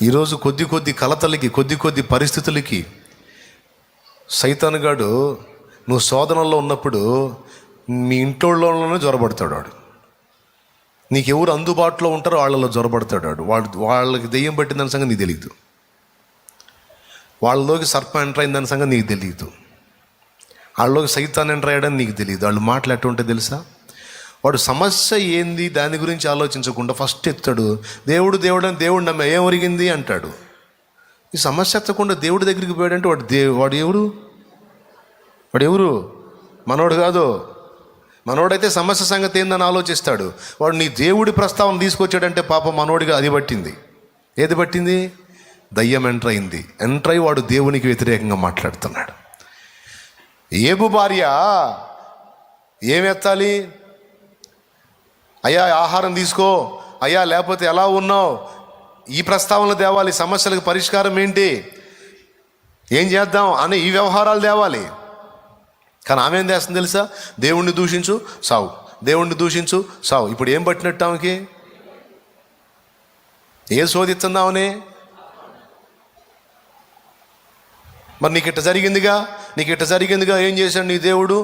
ఈరోజు కొద్ది కలతలకి, కొద్ది పరిస్థితులకి సైతానుగాడు నువ్వు శోధనల్లో ఉన్నప్పుడు మీ ఇంట్లోనే జ్వరబడతాడు వాడు. నీకు ఎవరు అందుబాటులో ఉంటారో వాళ్ళలో జ్వరబడతాడు వాడు. వాళ్ళకి దెయ్యం పట్టిందని సంగతి నీకు తెలియదు. వాళ్ళలోకి సర్పం ఎంటర్ అయిందని సంగతి నీకు తెలియదు. వాళ్ళలోకి సైతాన్ ఎంటర్ అయ్యాడని నీకు తెలియదు. వాళ్ళు మాట్లాడుతుంటే తెలుసా, వాడు సమస్య ఏంది దాని గురించి ఆలోచించకుండా ఫస్ట్ ఎత్తాడు దేవుడు అని దేవుడు నమ్మ ఏం ఒరిగింది అంటాడు. ఈ సమస్య ఎత్తకుండా దేవుడి దగ్గరికి పోయాడంటే వాడు ఎవరు? మనోడు కాదు. మనోడైతే సమస్య సంగతి ఏందని ఆలోచిస్తాడు. వాడు నీ దేవుడి ప్రస్తావన తీసుకొచ్చాడంటే పాప మనోడిగా అది పట్టింది. ఏది పట్టింది? దయ్యం ఎంటర్ అయింది. ఎంటర్ అయ్యి వాడు దేవునికి వ్యతిరేకంగా మాట్లాడుతున్నాడు. ఏబు భార్య ఏమెత్తాలి? అయ్యా ఆహారం తీసుకో, అయ్యా లేకపోతే ఎలా ఉన్నావు, ఈ ప్రస్తావనలు తేవాలి. సమస్యలకు పరిష్కారం ఏంటి, ఏం చేద్దాం అని ఈ వ్యవహారాలు తేవాలి. కానీ ఆమె ఏం చేస్తుంది తెలుసా? దేవుణ్ణి దూషించు సావు, దేవుణ్ణి దూషించు సావు. ఇప్పుడు ఏం పట్టినట్టు ఆమెకి? ఏం శోధిస్తున్నావునే? మరి నీకు ఇట్ట జరిగిందిగా ఏం చేశాడు నీ దేవుడు?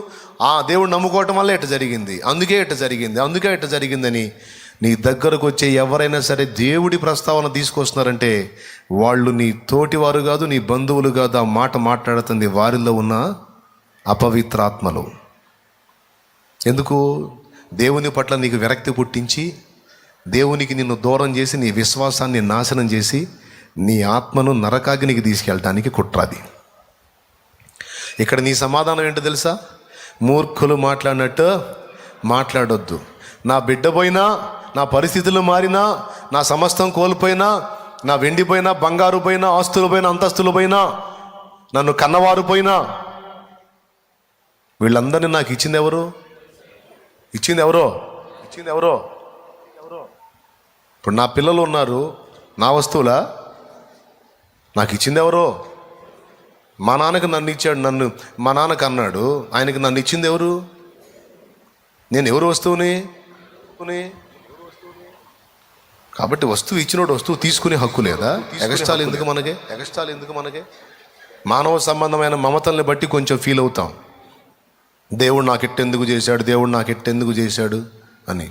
ఆ దేవుడు నమ్ముకోవటం వల్ల ఇట్ట జరిగింది, అందుకే ఇట్ట జరిగిందని నీ దగ్గరకు వచ్చే ఎవరైనా సరే దేవుడి ప్రస్తావన తీసుకొస్తున్నారంటే వాళ్ళు నీ తోటివారు కాదు, నీ బంధువులు కాదు. ఆ మాట మాట్లాడుతుంది వారిలో ఉన్న అపవిత్రాత్మలు. ఎందుకు? దేవుని పట్ల నీకు విరక్తి పుట్టించి, దేవునికి నిన్ను దూరం చేసి, నీ విశ్వాసాన్ని నాశనం చేసి, నీ ఆత్మను నరకాగ్నికి తీసుకెళ్ళటానికి కుట్రాది. ఇక్కడ నీ సమాధానం ఏంటో తెలుసా? మూర్ఖులు మాట్లాడినట్టు మాట్లాడొద్దు. నా బిడ్డ పోయినా, నా పరిస్థితులు మారినా, నా సమస్తం కోల్పోయినా, నా వెండి పోయినా, బంగారు పోయినా, ఆస్తులు పోయినా, అంతస్తులు పోయినా, నన్ను కన్నవారు పోయినా, వీళ్ళందరినీ నాకు ఇచ్చింది ఎవరు? ఇప్పుడు నా పిల్లలు ఉన్నారు, నా వస్తువులా? నాకు ఇచ్చింది ఎవరో? మా నాన్నకి నన్ను ఇచ్చాడు, మా నాన్నకు అన్నాడు, ఆయనకి నన్ను ఇచ్చింది ఎవరు? నేను ఎవరు వస్తువుని? కాబట్టి వస్తువు ఇచ్చినోడు వస్తువు తీసుకునే హక్కు లేదా? ఎగస్టాలు ఎందుకు మనకి? మానవ సంబంధమైన మమతల్ని బట్టి కొంచెం ఫీల్ అవుతాం. దేవుడు నాకు ఎట్టెందుకు చేశాడు అని.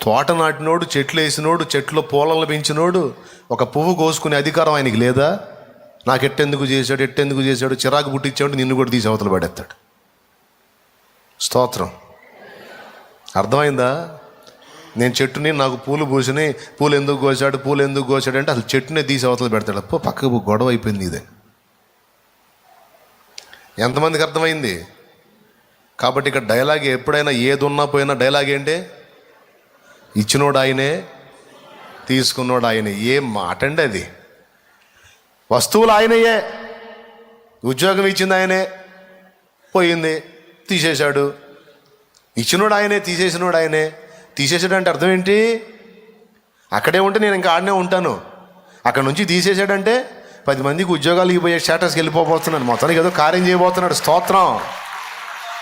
తోట నాటినోడు, చెట్లు వేసినోడు, చెట్లో పూలను పెంచినోడు ఒక పువ్వు కోసుకునే అధికారం ఆయనకి లేదా? నాకు ఎట్టెందుకు చేశాడు, చిరాకు పుట్టించాడు, నిన్ను కూడా తీసి అవతల పడేస్తాడు. స్తోత్రం. అర్థమైందా? నేను చెట్టుని, నాకు పూలు పూసినాయి, పూలు ఎందుకు కోసాడు అంటే అసలు చెట్టునే తీసి అవతల పెడతాడు. అప్పో పక్కకు గొడవ అయిపోయింది ఇదే. ఎంతమందికి అర్థమైంది? కాబట్టి ఇక్కడ డైలాగ్ ఎప్పుడైనా ఏది ఉన్నా పోయినా డైలాగ్ ఏంటి? ఇచ్చినోడు ఆయనే, తీసుకున్నోడు ఆయనే. ఏం మాట అండి అది? వస్తువులు ఆయనయే, ఉద్యోగం ఇచ్చింది ఆయనే, పోయింది, తీసేశాడు. ఇచ్చినోడు ఆయనే, తీసేసాడు అంటే అర్థం ఏంటి? అక్కడే ఉంటే నేను ఇంకా ఆడనే ఉంటాను, అక్కడ నుంచి తీసేసాడంటే 10 మందికి ఉద్యోగాలు పోయే స్టేటస్కి వెళ్ళిపోబోతున్నాను, మొత్తానికి ఏదో కార్యం చేయబోతున్నాడు. స్తోత్రం,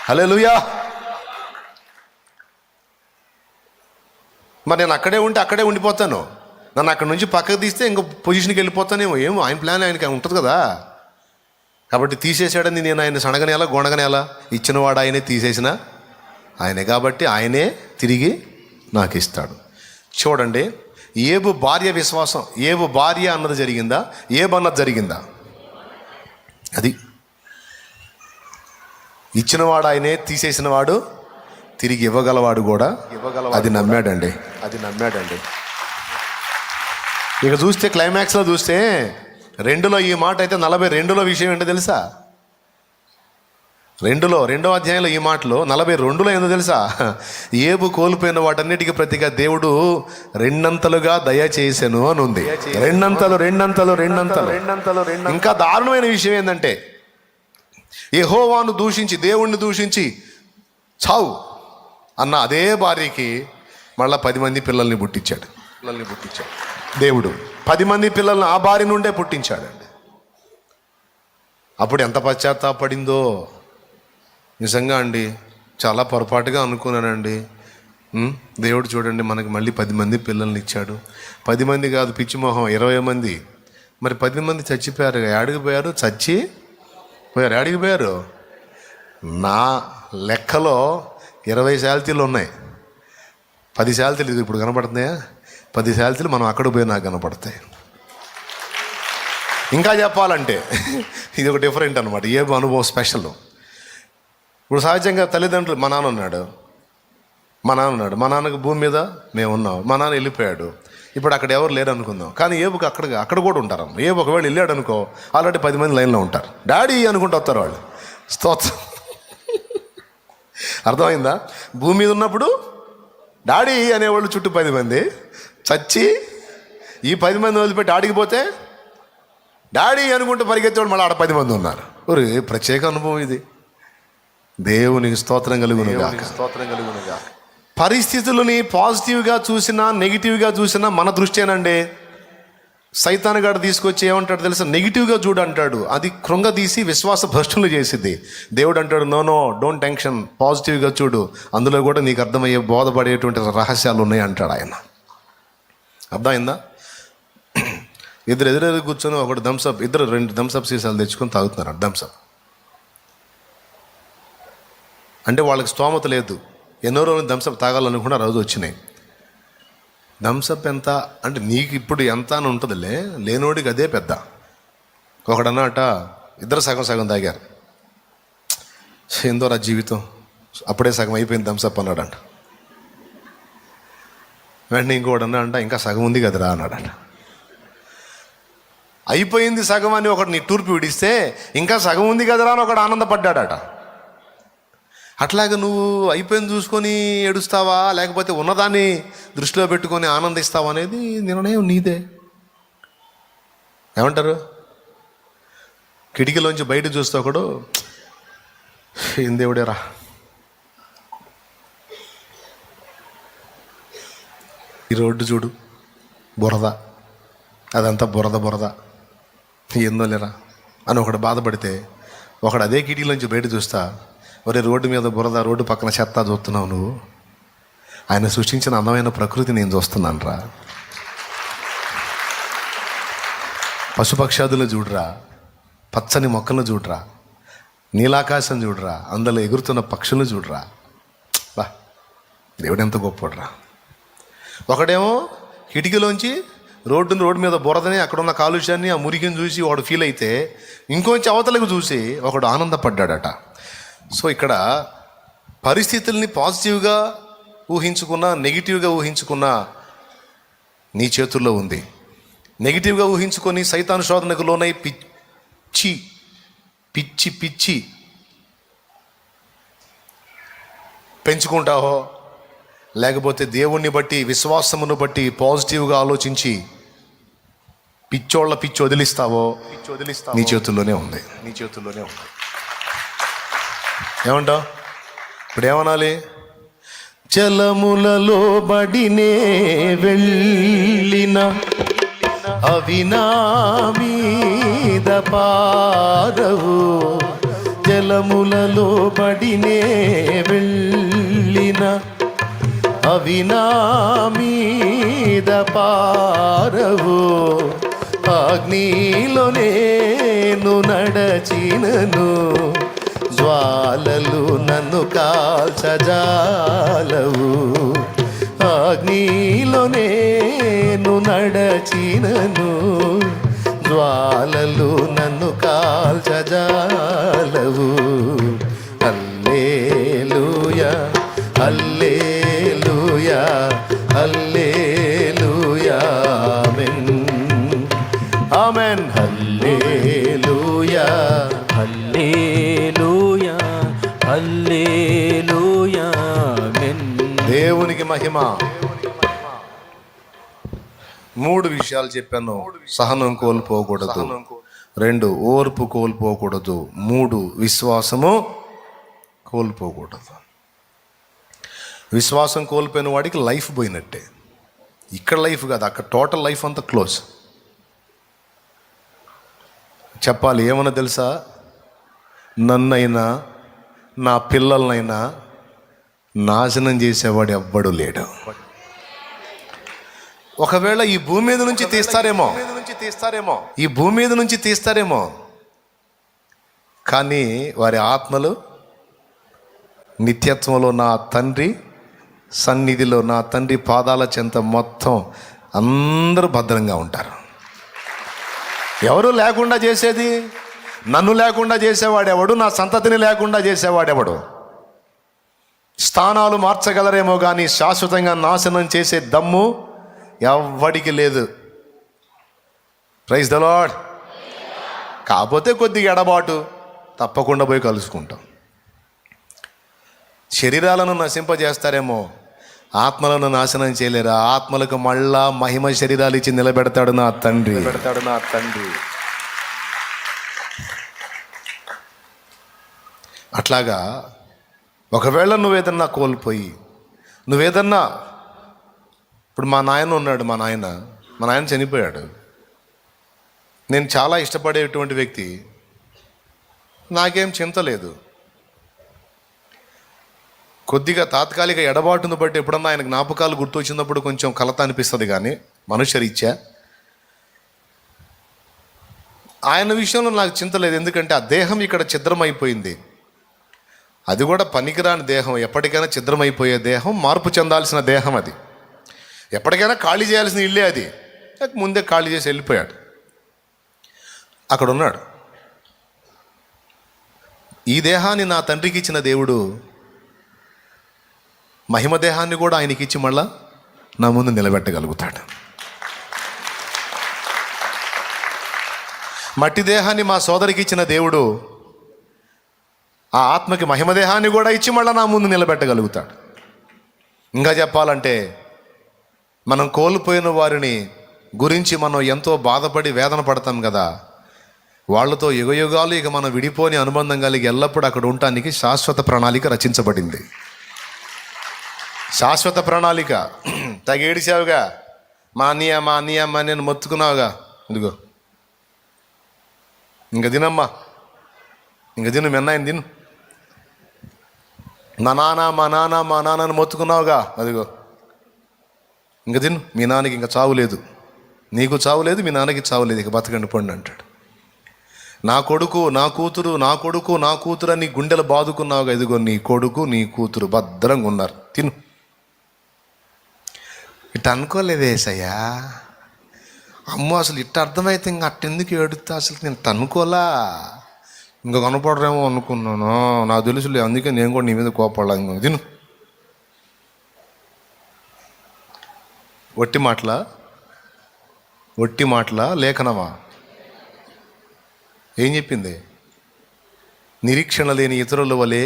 హల్లెలూయా. మరి నేను అక్కడే ఉంటే అక్కడే ఉండిపోతాను, నన్ను అక్కడి నుంచి పక్కకు తీస్తే ఇంకో పొజిషన్కి వెళ్ళిపోతానేమో. ఏమో ఆయన ప్లాన్ ఆయనకి ఉంటుంది కదా. కాబట్టి తీసేసాడని నేను ఆయన సనగనేలా గొనగనేలా? ఇచ్చినవాడు ఆయనే, తీసేసిన ఆయనే. కాబట్టి ఆయనే తిరిగి నాకు ఇస్తాడు. చూడండి, ఏబు భార్య విశ్వాసం, ఏబు భార్య అన్నది జరిగిందా, ఏబు అన్నది జరిగిందా? అది ఇచ్చినవాడు ఆయనే, తీసేసిన వాడు తిరిగి ఇవ్వగలవాడు కూడా. అది నమ్మాడండి. ఇక చూస్తే క్లైమాక్స్లో చూస్తే 2లో ఈ మాట అయితే 42లో విషయం ఏంటో తెలుసా? 2వ అధ్యాయంలో ఈ మాటలు 42లో ఏందో తెలుసా? ఏబు కోల్పోయిన వాటన్నిటికీ ప్రతిగా దేవుడు 2 దయచేసెను అని ఉంది. 2. ఇంకా దారుణమైన విషయం ఏంటంటే, యెహోవాను దూషించి, దేవుణ్ణి దూషించి చావు అన్న అదే భార్యకి మళ్ళా 10 మంది పిల్లల్ని పుట్టించాడు. దేవుడు 10 మంది పిల్లల్ని ఆ భార్య నుండే పుట్టించాడండి. అప్పుడు ఎంత పశ్చాత్తాపడిందో నిజంగా అండి. చాలా పొరపాటుగా అనుకున్నానండి, దేవుడు చూడండి మనకి మళ్ళీ 10 మంది పిల్లల్ని ఇచ్చాడు. 10 మంది కాదు పిచ్చి మొహం, 20 మంది. మరి 10 మంది చచ్చిపోయారు. ఏడికి పోయారు? చచ్చి పోయారు. ఏడికి పోయారు? నా లెక్కలో 20 శాల్తీలు ఉన్నాయి. 10 శాల్తీలు ఇప్పుడు కనపడుతున్నాయా? 10 శాల్తీలు మనం అక్కడ పోయి నాకు కనపడతాయి. ఇంకా చెప్పాలంటే ఇది ఒక డిఫరెంట్ అనమాట. ఏ అనుభవం స్పెషల్. ఇప్పుడు సహజంగా తల్లిదండ్రులు, మా నాన్న ఉన్నాడు, మా నాన్నకు భూమి మీద మేము ఉన్నాం, మా నాన్న వెళ్ళిపోయాడు, ఇప్పుడు అక్కడ ఎవరు లేరు అనుకుందాం. కానీ ఏబుకి అక్కడ కూడా ఉంటారు. ఏబు ఒకవేళ వెళ్ళాడు అనుకో, ఆల్రెడీ 10 మంది లైన్లో ఉంటారు. డాడీ అనుకుంటూ వస్తారు వాళ్ళు. స్తోత్రం. అర్థమైందా? భూమి మీద ఉన్నప్పుడు డాడీ అనేవాళ్ళు చుట్టూ 10 మంది, చచ్చి ఈ 10 మంది వదిలిపెట్టి ఆడికి పోతే డాడీ అనుకుంటూ పరిగెత్తేవాళ్ళు మళ్ళీ ఆడ 10 మంది ఉన్నారు. ఒరే ప్రత్యేక అనుభవం ఇది. దేవునికి స్తోత్రం కలుగునుగా. పరిస్థితులని పాజిటివ్గా చూసినా నెగిటివ్గా చూసినా మన దృష్టేనండి. సైతాన్ గాడు తీసుకొచ్చి ఏమంటాడు తెలుసా? నెగిటివ్గా చూడు అంటాడు. అది కృంగదీసి విశ్వాస భ్రష్టులు చేసిద్ది. దేవుడు అంటాడు, నో డోంట్ టెన్షన్, పాజిటివ్గా చూడు, అందులో కూడా నీకు అర్థమయ్యే బోధపడేటువంటి రహస్యాలు ఉన్నాయి అంటాడు ఆయన. అర్థమైందా? ఎదురు కూర్చొని ఒకటి థమ్స్అప్, 2 థమ్స్అప్ సీసాలు తెచ్చుకొని తాగుతున్నారు. థమ్స్అప్ అంటే వాళ్ళకి స్తోమత లేదు. ఎన్నో రోజులు థమ్స్అప్ తాగాలనుకున్న రోజు వచ్చినాయి. థమ్స్అప్ ఎంత అంటే నీకు ఇప్పుడు ఎంత అని ఉంటుందిలే, లేనోడికి అదే పెద్ద. ఒకడన్నట ఇద్దరు సగం తాగారు. ఏందోరా జీవితం, అప్పుడే సగం అయిపోయింది థమ్స్అప్ అన్నాడంట. వెంటనే ఇంకోడన్నా అంట ఇంకా సగం ఉంది కదరా అన్నాడంట. అయిపోయింది సగం అని ఒకటి నీ టూర్పు విడిస్తే ఇంకా సగం ఉంది కదరా అని ఒకడు ఆనందపడ్డాడట. అట్లాగే నువ్వు అయిపోయింది చూసుకొని ఏడుస్తావా, లేకపోతే ఉన్నదాన్ని దృష్టిలో పెట్టుకొని ఆనందిస్తావా అనేది నిర్ణయం నీదే. ఏమంటారు? కిటికీలోంచి బయట చూస్తే ఒకడు, ఏం దేవుడేరా, ఈ రోడ్డు చూడు, బురద, అదంతా బురద ఏందో లేరా అని ఒకడు బాధపడితే, ఒకడు అదే కిటికీలోంచి బయట చూస్తా, ఒరే రోడ్డు మీద బురద, రోడ్డు పక్కన చెత్త చూస్తున్నావు నువ్వు, ఆయన సృష్టించిన అందమైన ప్రకృతి నేను చూస్తున్నాను రా, పశుపక్షాదులు చూడరా, పచ్చని మొక్కలను చూడరా, నీలాకాశం చూడరా, అందులో ఎగురుతున్న పక్షులను చూడరా, బా దేవుడు ఎంత గొప్పడురా. ఒకడేమో కిటికీలోంచి రోడ్డు మీద బురదని, అక్కడున్న కాలుష్యాన్ని, ఆ మురికిని చూసి వాడు ఫీల్ అయితే, ఇంకొంచెం అవతలకు చూసి ఒకడు ఆనందపడ్డాడట. సో ఇక్కడ పరిస్థితుల్ని పాజిటివ్గా ఊహించుకున్నా నెగిటివ్గా ఊహించుకున్నా నీ చేతుల్లో ఉంది. నెగిటివ్గా ఊహించుకొని సైతాను శోధనకు లోనై పిచ్చి పెంచుకుంటావో, లేకపోతే దేవుణ్ణి బట్టి విశ్వాసమును బట్టి పాజిటివ్గా ఆలోచించి పిచ్చి వదిలిస్తావో నీ చేతుల్లోనే ఉంది. ఏమంటావు? ఇప్పుడు ఏమనాలి? జలములలో బడినే వెళ్ళిన అవి నా మీద పారవు, జలములలో బడినే వెళ్ళిన అవి నా మీద పారవు, అగ్నిలో నేను నడచినను జ్వాలలు నన్ను కాల్చజాలవు, అగ్నిలో నేను నడచినను జ్వాలలు నన్ను కాల్చజాలవు. హల్లెలూయా హల్లెలూయా హల్లెలూయా ఆమేన్ ఆమేన్ హల్లెలూయా హల్లెలూయా హల్లెలూయా ఆమేన్. దేవునికి మహిమ. 3 విషయాలు చెప్పాను. సహనం కోల్పోకూడదు, 2 ఓర్పు కోల్పోకూడదు, 3 విశ్వాసము కోల్పోకూడదు. విశ్వాసం కోల్పోయిన వాడికి లైఫ్ పోయినట్టే. ఇక్కడ లైఫ్ కాదు, అక్కడ టోటల్ లైఫ్ అంతా క్లోజ్. చెప్పాలి ఏమన్నా తెలుసా? నన్నైనా, నా పిల్లలనైనా, నాశనం చేసేవాడు ఎవ్వడు లేడు. ఒకవేళ ఈ భూమి మీద నుంచి తీస్తారేమో, ఈ భూమి మీద నుంచి తీస్తారేమో, కానీ వారి ఆత్మలు నిత్యత్వంలో నా తండ్రి సన్నిధిలో, నా తండ్రి పాదాల చెంత మొత్తం అందరూ భద్రంగా ఉంటారు. ఎవరు లేకుండా చేసేది? నన్ను లేకుండా చేసేవాడెవడు? నా సంతతిని లేకుండా చేసేవాడెవడు? స్థానాలు మార్చగలరేమో కానీ శాశ్వతంగా నాశనం చేసే దమ్ము ఎవ్వడికి లేదు. Praise the lord. కాకపోతే కొద్దిగా ఎడబాటు, తప్పకుండా పోయి కలుసుకుంటాం. శరీరాలను నశింపజేస్తారేమో, ఆత్మలను నాశనం చేయలేరా? ఆత్మలకు మళ్ళా మహిమ శరీరాలు ఇచ్చి నిలబెడతాడు నా తండ్రి. అట్లాగా ఒకవేళ నువ్వేదన్నా కోల్పోయి, నువ్వేదన్నా, ఇప్పుడు మా నాయన ఉన్నాడు, మా నాయన చనిపోయాడు. నేను చాలా ఇష్టపడేటువంటి వ్యక్తి, నాకేం చింత లేదు. కొద్దిగా తాత్కాలిక ఎడబాటును బట్టి ఎప్పుడన్నా ఆయన జ్ఞాపకాలు గుర్తొచ్చినప్పుడు కొంచెం కలత అనిపిస్తుంది, కానీ మనుష్యరీత్యా ఆయన విషయంలో నాకు చింత లేదు. ఎందుకంటే ఆ దేహం ఇక్కడ ఛిద్రమైపోయింది. అది కూడా పనికిరాని దేహం, ఎప్పటికైనా ఛిద్రమైపోయే దేహం, మార్పు చెందాల్సిన దేహం. అది ఎప్పటికైనా ఖాళీ చేయాల్సిన ఇల్లే. అది ముందే ఖాళీ చేసి వెళ్ళిపోయాడు. అక్కడ ఉన్నాడు. ఈ దేహాన్ని నా తండ్రికి ఇచ్చిన దేవుడు మహిమ దేహాన్ని కూడా ఆయనకి ఇచ్చి మళ్ళా నా ముందు నిలబెట్టగలుగుతాడు. మట్టి దేహాన్ని మా సోదరికి ఇచ్చిన దేవుడు ఆ ఆత్మకి మహిమ దేహాన్ని కూడా ఇచ్చి మళ్ళా నా ముందు నిలబెట్టగలుగుతాడు. ఇంకా చెప్పాలంటే మనం కోల్పోయిన వారిని గురించి మనం ఎంతో బాధపడి వేదన పడతాం కదా, వాళ్ళతో యుగయుగాలు ఇక మనం విడిపోని అనుబంధం కలిగి ఎల్లప్పుడూ అక్కడ ఉండటానికి శాశ్వత ప్రణాళిక రచించబడింది. శాశ్వత ప్రణాళిక. తగేడిసావుగా, మా అన్నయ్య నేను మొత్తుకున్నావుగా, ఇదిగో ఇంక తినమ్మా, ఇంక తిను, మెన్నాయన తిను. మా నాన్నని మొత్తుకున్నావుగా, అదిగో ఇంక తిను. మీ నాన్నకి ఇంకా చావు లేదు, నీకు చావు లేదు, మీ నాన్నకి చావు లేదు, ఇక బతకండి పండి అంటాడు. నా కొడుకు నా కూతురు, నా కొడుకు నా కూతురు అని గుండెలు బాదుకున్నావుగా, ఇదిగో నీ కొడుకు నీ కూతురు భద్రంగా ఉన్నారు, తిను. ఇట్ట అనుకోలేదే ఏసయ్యా. అమ్మో, అసలు ఇట్ట అర్థమైతే ఇంక అట్టెందుకు ఏడుతా, అసలు నేను అనుకోలా, ఇంకా కనపడరేమో అనుకున్నాను, నాకు తెలుసులే, అందుకే నేను కూడా నీ మీద కోపడలా. ఇంక తిను. ఒట్టి మాటల లేఖనమా? ఏం చెప్పింది? నిరీక్షణ లేని ఇతరుల వలె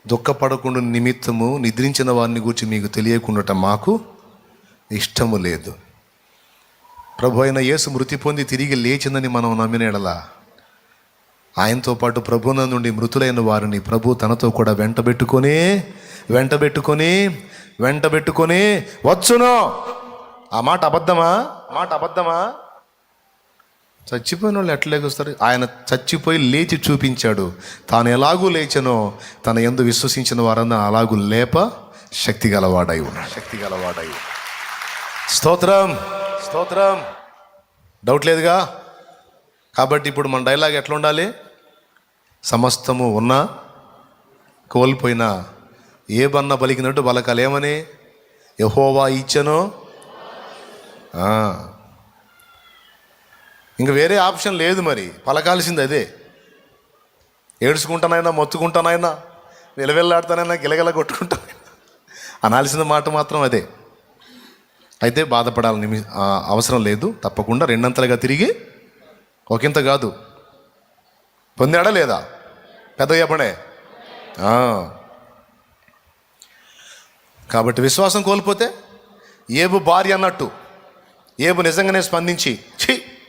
దుఃఖపడకుండా నిమిత్తము నిద్రించిన వారిని గురించి మీకు తెలియకుండా మాకు ఇష్టము లేదు. ప్రభు అయిన యేసు మృతి పొంది తిరిగి లేచిందని మనం నమ్మిన ఎడల ఆయనతో పాటు ప్రభువున నుండి మృతులైన వారిని ప్రభు తనతో కూడా వెంటబెట్టుకొని వచ్చును. ఆ మాట అబద్ధమా? చచ్చిపోయిన వాళ్ళు ఎట్లా లేకొస్తారు? ఆయన చచ్చిపోయి లేచి చూపించాడు. తాను ఎలాగూ లేచనో తన యందు విశ్వసించిన వారన్నా అలాగూ లేప శక్తి గలవాడై ఉన్నాడు. స్తోత్రం. డౌట్ లేదుగా. కాబట్టి ఇప్పుడు మన డైలాగ్ ఎట్లా ఉండాలి? సమస్తము ఉన్నా కోల్పోయినా ఏ బన్న బలికినట్టు బలకాలేమని యెహోవా ఇచ్చెనో. ఇంక వేరే ఆప్షన్ లేదు. మరి పలకాల్సింది అదే. ఏడ్చుకుంటానైనా, మొత్తుకుంటానైనా, వెలవెల్లాడుతానైనా, గిలగల కొట్టుకుంటానైనా అనాల్సిన మాట మాత్రం అదే. అయితే బాధపడాలని అవసరం లేదు. తప్పకుండా రెండంతలుగా తిరిగి ఒకంత కాదు పొందాడా లేదా? పెద్ద చెప్పండే. కాబట్టి విశ్వాసం కోల్పోతే ఏబు భార్య అన్నట్టు ఏబు నిజంగానే స్పందించి,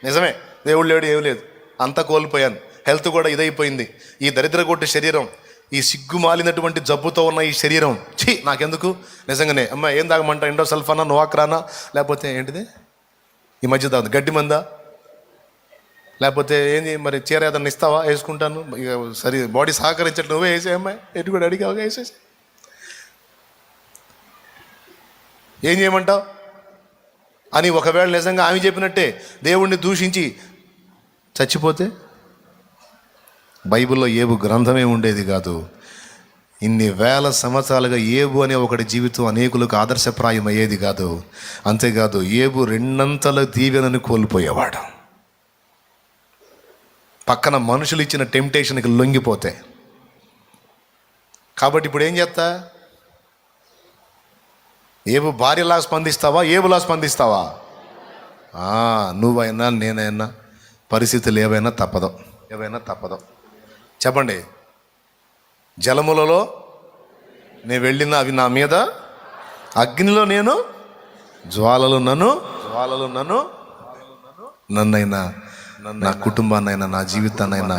నిజమే దేవుడు లేడు, ఏం లేదు, అంతా కోల్పోయాను, హెల్త్ కూడా ఇదైపోయింది, ఈ దరిద్ర కొట్టి శరీరం, ఈ సిగ్గు మాలినటువంటి జబ్బుతో ఉన్న ఈ శరీరం, నాకెందుకు, నిజంగానే అమ్మ ఏం తాగమంట, ఎండోసల్ఫానా, నోవాక్రానా, లేకపోతే ఏంటిది ఈ మధ్య తాగు గడ్డి మందా, లేకపోతే ఏంది మరి చీర ఏదన్నా ఇస్తావా, వేసుకుంటాను, ఇక సరే బాడీ సహకరించట్టు, నువ్వే వేసే అమ్మాయి, ఎటు కూడా అడిగావుగా వేసేసి. ఏం చేయమంటావు అని ఒకవేళ నిజంగా ఆమె చెప్పినట్టే దేవుణ్ణి దూషించి చచ్చిపోతే బైబిల్లో ఏబు గ్రంథమే ఉండేది కాదు. ఇన్ని వేల సంవత్సరాలుగా ఏబు అనే ఒకటి జీవితం అనేకులకు ఆదర్శప్రాయం అయ్యేది కాదు. అంతేకాదు ఏబు రెండంతల దీవెనని కోల్పోయేవాడు. పక్కన మనుషులు ఇచ్చిన టెంప్టేషన్కి లొంగిపోతే. కాబట్టి ఇప్పుడు ఏం చేస్తా? ఏబు భార్యలా స్పందిస్తావా, ఏబులా స్పందిస్తావా? నువ్వైనా నేనైనా పరిస్థితులు ఏవైనా తప్పదు. చెప్పండి. జలములలో నేను వెళ్ళిన అవి నా మీద, అగ్నిలో నేను జ్వాలలు నన్నైనా నా కుటుంబాన్నైనా నా జీవితాన్నైనా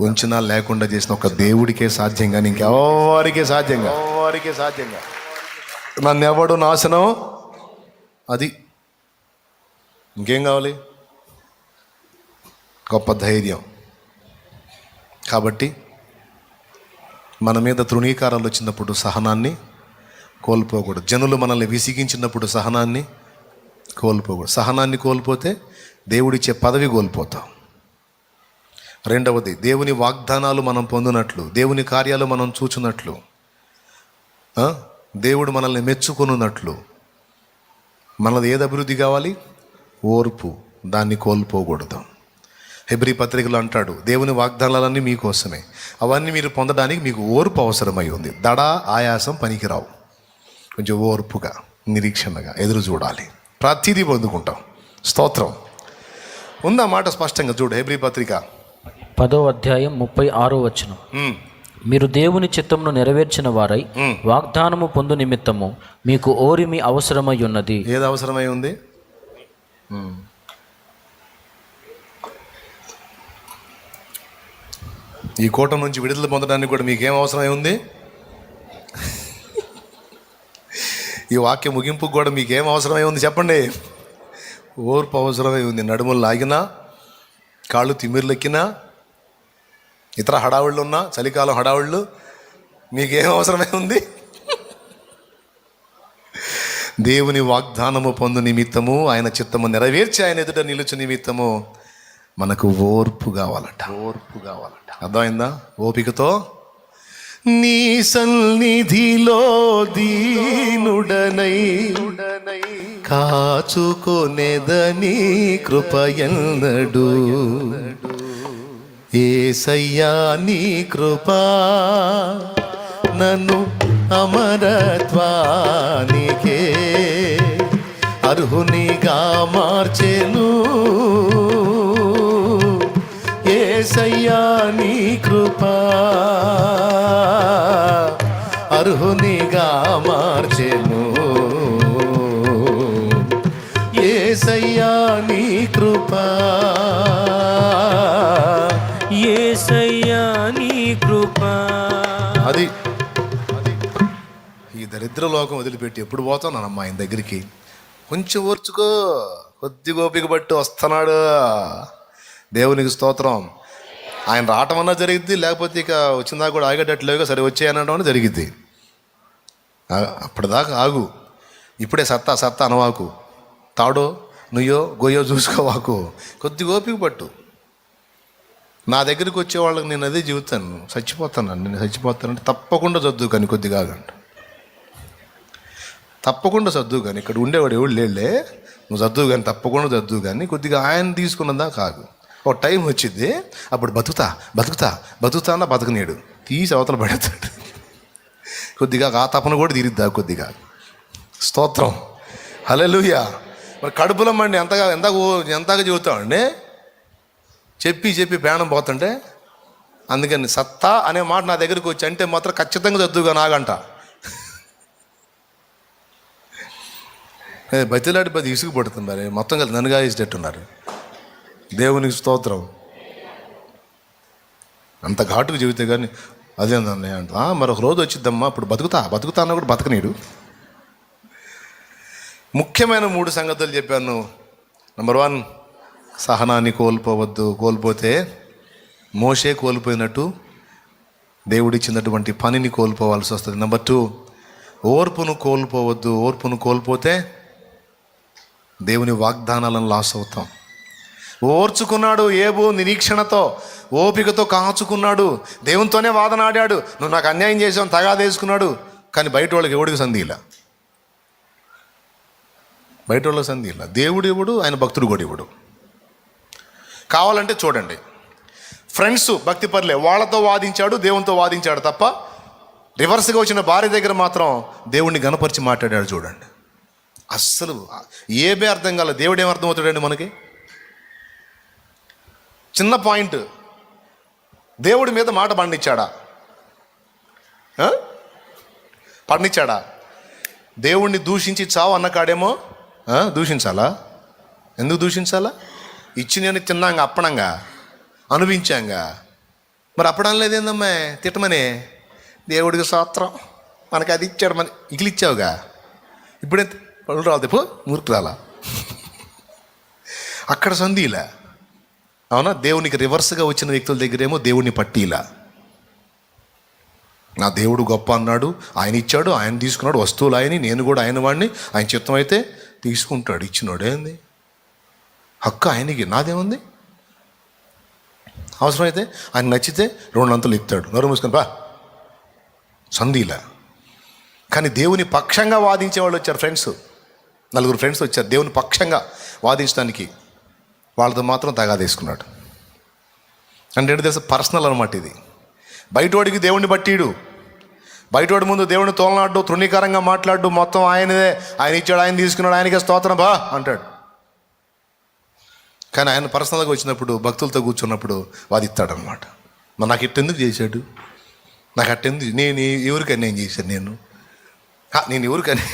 ఉంచినా లేకుండా చేసిన ఒక దేవుడికే సాధ్యం కానీ ఇంకెవరికే సాధ్యంగా నన్ను ఎవడు నాశనం. అది ఇంకేం కావాలి? గొప్ప ధైర్యం. కాబట్టి మన మీద తృణీకారాలు వచ్చినప్పుడు సహనాన్ని కోల్పోకూడదు. జనులు మనల్ని విసిగించినప్పుడు సహనాన్ని కోల్పోకూడదు. సహనాన్ని కోల్పోతే దేవుడిచ్చే పదవి కోల్పోతాం. రెండవది, దేవుని వాగ్దానాలు మనం పొందినట్లు, దేవుని కార్యాలు మనం చూచున్నట్లు, దేవుడు మనల్ని మెచ్చుకొనున్నట్లు మనది ఏది అభివృద్ధి కావాలి? ఓర్పు. దాన్ని కోల్పోకూడదు. హెబ్రీ పత్రికలో అంటాడు, దేవుని వాగ్దానాలన్నీ మీకోసమే, అవన్నీ మీరు పొందడానికి మీకు ఓర్పు అవసరమై ఉంది. దడ ఆయాసం పనికిరావు. కొంచెం ఓర్పుగా నిరీక్షణగా ఎదురు చూడాలి. ప్రతిదీ పొందుకుంటాం. స్తోత్రం. ఉందా మాట స్పష్టంగా చూడు. హెబ్రీ పత్రిక 10వ అధ్యాయం 36వ వచనం. మీరు దేవుని చిత్తమును నెరవేర్చిన వారై వాగ్దానము పొందు నిమిత్తము మీకు ఓరిమి అవసరమై ఉన్నది. ఏది అవసరమై ఉంది? ఈ కోట నుంచి విడుదల పొందడానికి కూడా మీకేం అవసరమై ఉంది? ఈ వాక్య ముగింపుకు కూడా మీకేం అవసరమై ఉంది చెప్పండి? ఓర్పు అవసరమై ఉంది. నడుములు లాగినా, కాళ్ళు తిమ్మిర్లెక్కినా, ఇతర హడావుళ్ళు ఉన్నా, చలికాలం హడావుళ్ళు, మీకేం అవసరమై ఉంది? దేవుని వాగ్దానము పొందు నిమిత్తము, ఆయన చిత్తము నెరవేర్చి ఆయన ఎదుట నిలుచు నిమిత్తము మనకు ఓర్పు కావాలట. అర్థమైందా? ఓపికతో నీ సన్నిధిలో దీనుడనై కాచుకొనేదని కృపయన్నడు. యేసయ్యా నీ కృపా నన్ను అమరత్వానికే అర్హునిగా మార్చెను. యేసయ్యా నీ కృపా అర్హునిగా మార్చెను. యేసయ్యా నీ కృపా, యేసయ్యా నీ కృపా. అది ఈ దరిద్ర లోకం వదిలిపెట్టి ఎప్పుడు పోతానమ్మా ఆయన దగ్గరికి? కొంచెం ఓర్చుకో, కొద్దిగా ఓపిక బట్టి వస్తున్నాడు. దేవునికి స్తోత్రం. ఆయన రావటం అన్నా జరిగిద్ది, లేకపోతే ఇక వచ్చిందా కూడా ఆగేటట్లేగా సరే వచ్చేయనడం అని జరిగిద్ది. అప్పటిదాకా ఆగు. ఇప్పుడే సత్తా అనవాకు. తాడో నుయ్యో గొయ్యో చూసుకోవాకు. కొద్దిగా ఓపిక పట్టు. నా దగ్గరికి వచ్చే వాళ్ళకి నేను అదే చెబుతాను, నేను చచ్చిపోతానంటే తప్పకుండా చదువు కానీ కొద్దిగా ఆగంట. తప్పకుండా చదువు కానీ, ఇక్కడ ఉండేవాడు ఎవడు లేడులే, నువ్వు చదువు కానీ, తప్పకుండా చదువు కానీ కొద్దిగా ఆయన తీసుకున్నదా కాదు. ఒక టైం వచ్చింది, అప్పుడు బతుకుతానా బతకనేడు తీసి అవతల పడేస్తాడు. కొద్దిగా ఆ తపన కూడా తీరిద్దా కొద్దిగా. స్తోత్రం. హల్లెలూయా. మరి కడుపులో మండి ఎంతగా చెబుతామండి, చెప్పి ప్రాణం పోతుంటే. అందుకని సత్తా అనే మాట నా దగ్గరికి వచ్చి అంటే మాత్రం ఖచ్చితంగా చదువుగా నాగంట. బతిలాడి ఇసుగు పడుతున్నారు, మొత్తం కలిసి నన్నుగా ఇచ్చేటట్టున్నారు. దేవునికి స్తోత్రం. అంత ఘాటుకు చెబితే కానీ అదేందన్నా అంట. మరొక రోజు వచ్చిద్దమ్మా, అప్పుడు బతుకుతా అన్న కూడా బతకనీడు. ముఖ్యమైన 3 సంగతులు చెప్పాను. నెంబర్ 1, సహనాన్ని కోల్పోవద్దు. కోల్పోతే మోషే కోల్పోయినట్టు దేవుడిచ్చినటువంటి పనిని కోల్పోవాల్సి వస్తుంది. నెంబర్ 2, ఓర్పును కోల్పోవద్దు. ఓర్పును కోల్పోతే దేవుని వాగ్దానాలను లాస్ అవుతాం. ఓర్చుకున్నాడు ఏబు నిరీక్షణతో, ఓపికతో కాచుకున్నాడు. దేవునితోనే వాదనాడాడు. నువ్వు నాకు అన్యాయం చేసావు తగాదేసుకున్నాడు. కానీ బయట వాళ్ళకి ఎవడికి సంధిలా, బయట వాళ్ళకి సంధిలా. దేవుడు ఇవ్వడు, ఆయన భక్తుడు కూడా ఇవ్వడు. కావాలంటే చూడండి, ఫ్రెండ్స్ భక్తి పరులే, వాళ్ళతో వాదించాడు, దేవునితో వాదించాడు తప్ప రివర్స్గా వచ్చిన భార్య దగ్గర మాత్రం దేవుణ్ణి గణపరిచి మాట్లాడాడు. చూడండి, అస్సలు ఏబే అర్థం కాలేదు. దేవుడు ఏం అర్థమవుతాడండి మనకి? చిన్న పాయింట్, దేవుడి మీద మాట పండించాడా? పండించాడా? దేవుణ్ణి దూషించి చావు అన్నకాడేమో దూషించాలా? ఎందుకు దూషించాలా? ఇచ్చి నేను తిన్నాంగా, అప్పనంగా అనుభవించాంగా. మరి అప్పడం లేదేందమ్మా తిట్టమని? దేవుడికి స్తోత్రం, మనకి అది ఇచ్చాడు, మన ఇట్లిచ్చావుగా, ఇప్పుడే పనులు రాదు పో మూర్ఖురాలా. అక్కడ సంధిలా. అవునా? దేవునికి రివర్స్గా వచ్చిన వ్యక్తుల దగ్గరేమో దేవుడిని పట్టిలా. నా దేవుడు గొప్ప అన్నాడు, ఆయన ఇచ్చాడు, ఆయన తీసుకున్నాడు, వస్తువులు ఆయన, నేను కూడా ఆయన వాడిని, ఆయన చిత్తం అయితే తీసుకుంటాడు. ఇచ్చినాడు, ఏంది హక్కు ఆయనకి, నాదేముంది? అవసరమైతే ఆయన నచ్చితే 2 అంతలు ఇస్తాడు, నోరు మూసుకొని బా. సంధిలా. కానీ దేవుని పక్షంగా వాదించే వాళ్ళు వచ్చారు ఫ్రెండ్స్, 4 ఫ్రెండ్స్ వచ్చారు దేవుని పక్షంగా వాదించడానికి. వాళ్ళతో మాత్రం తగాదేసుకున్నాడు. అంటే ఏంటి తెలుసా? పర్సనల్ అనమాట ఇది. బయటోడికి దేవుడిని బట్టిడు, బయటోడి ముందు దేవుడిని తోలనాడు, తృణీకరంగా మాట్లాడు, మొత్తం ఆయనదే, ఆయన ఇచ్చాడు, ఆయన తీసుకున్నాడు, ఆయనకే స్తోత్రం బా అంటాడు. కానీ ఆయన పర్సనల్గా వచ్చినప్పుడు, భక్తులతో కూర్చున్నప్పుడు వాదిస్తాడనమాట. మరి నాకు ఇట్టెందుకు చేశాడు, నాకు అట్టెందుకు, నేను ఎవరికి అన్యాయం చేశాను, నేను ఎవరికని.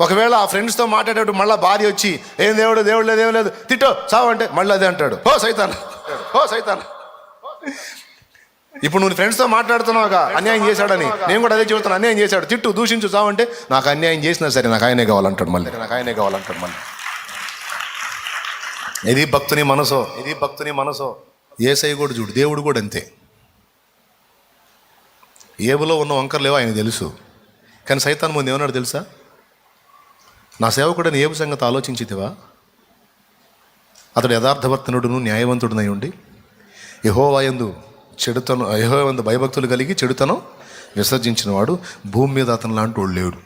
ఒకవేళ ఆ ఫ్రెండ్స్తో మాట్లాడేటప్పుడు మళ్ళీ భార్య వచ్చి ఏం దేవుడు లేదు ఏం లేదు తిట్టో చావు అంటే మళ్ళీ అదే అంటాడు, ఓ సైతాన్. ఇప్పుడు నువ్వు ఫ్రెండ్స్తో మాట్లాడుతున్నావుగా అన్యాయం చేశాడని, నేను కూడా అదే చెబుతాను, అన్యాయం చేశాడు, తిట్టు దూషించు చావు అంటే నాకు అన్యాయం చేసినా సరే నాకు ఆయనే కావాలంటాడు మళ్ళీ. ఇది భక్తుని మనసో. యేసయ్య కూడా చూడు, దేవుడు కూడా అంతే. ఏబులో ఉన్న వంకర్లేవో ఆయన తెలుసు, కానీ సైతాన్ ముందు ఏమన్నాడు తెలుసా? నా సేవకుడని ఏబు సంగతి ఆలోచించితివా? అతడు యథార్థవర్తనుడును న్యాయవంతుడునై ఉండి యెహోవాయందు భయభక్తులు కలిగి చెడుతనం విసర్జించిన వాడు భూమి మీద అతను లాంటి వాడు లేడు.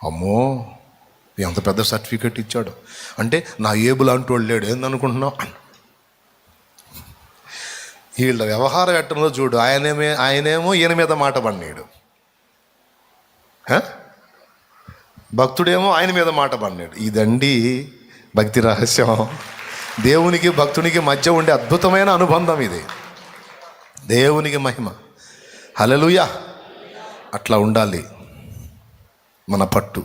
అమ్మో, ఎంత పెద్ద సర్టిఫికెట్ ఇచ్చాడు అంటే నా ఏబు లాంటి వాడు లేడు. ఏందనుకుంటున్నావు? వీళ్ళ వ్యవహారం ఎట్టనో చూడు. ఆయనేమో ఈయన మీద మాట పడినాడు, భక్తుడేమో ఆయన మీద మాట పడినాడు. ఇదండి భక్తి రహస్యం. దేవునికి భక్తునికి మధ్య ఉండే అద్భుతమైన అనుబంధం ఇది. దేవునికి మహిమ, హల్లెలూయా. అట్లా ఉండాలి మన పట్టు.